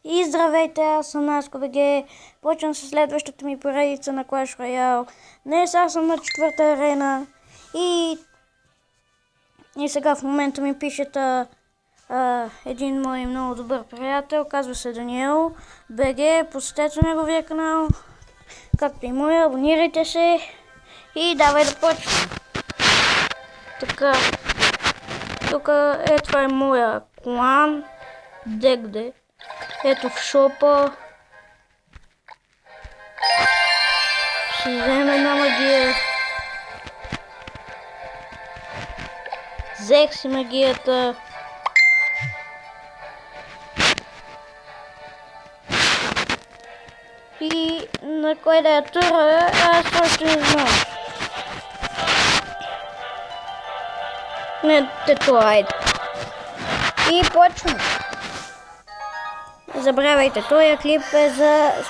И здравейте, аз съм Наско БГ. Почвам с следващата ми поредица на Clash Royale. Днес аз съм на 4-та арена и сега в момента ми пишат един мой много добър приятел, казва се Даниел БГ. Посетете неговия канал, както и моя, абонирайте се и давай да почвам. Така, тук това е моя клан, дегде. Ето в шопа ще вземем една магия. Взех си магията. И на кой да я тура, аз още не знам. Не, това айде. И почвам. Забравяйте, този клип е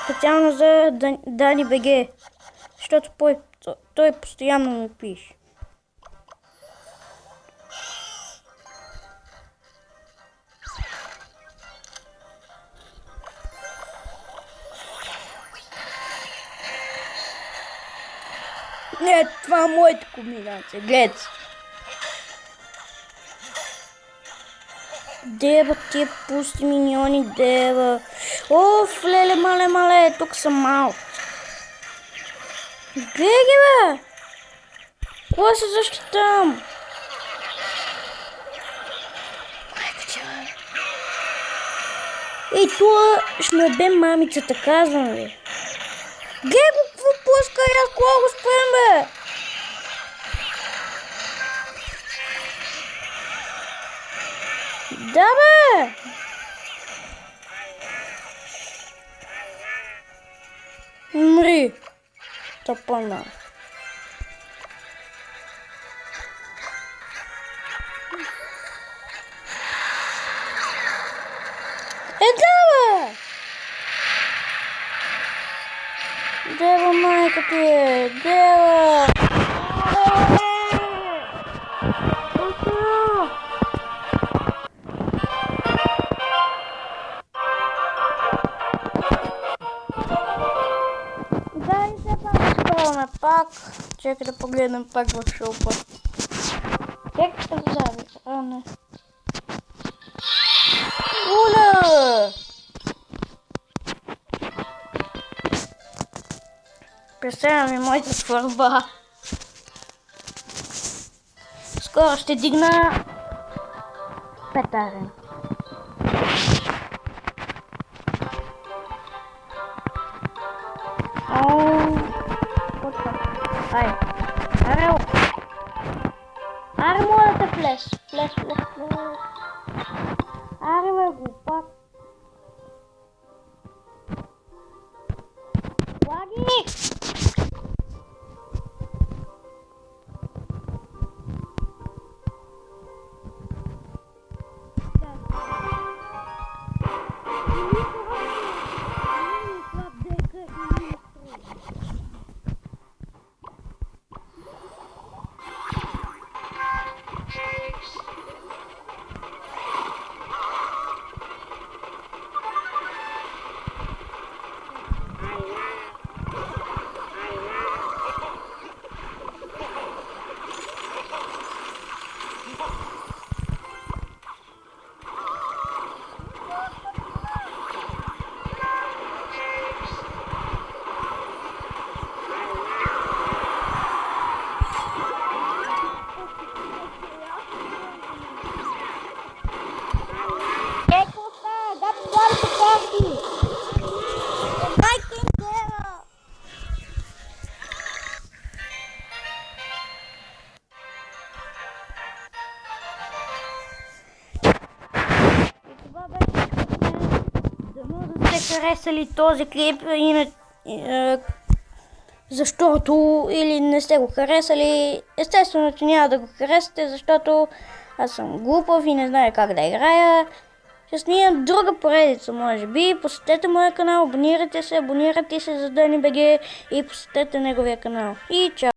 специално за Дани БГ, защото той постоянно му пише. Не, това е моята комбинация, гледай. Дева, тия пусти миньони, дева. Оф, леле, мале, тук съм малко. Гледай ги, бе! Кога се защитам? Ей, това ще ме бе мамицата, казвам ви. Гледай го, какво пуска и аз кога го спрем, бе! Да, бе! Мри! Тъпана. Да, бе! Дева, майка ти е! Дева! Пак, чакай да погледнем пак в шопа. Как ще вземе? А, не. Уля! Представя ми моята свърба. Скоро ще дигна петарен. Ай, арел! Аре, моля те плес! Плес! Аре, бе, глупак! Лаги! Харесали този клип, защото или не сте го харесали, естествено, че няма да го харесате, защото аз съм глупав и не знае как да играя. Ще снимам друга поредица, може би. Посетете моя канал, абонирайте се за Дани БГ и посетете неговия канал. И чао!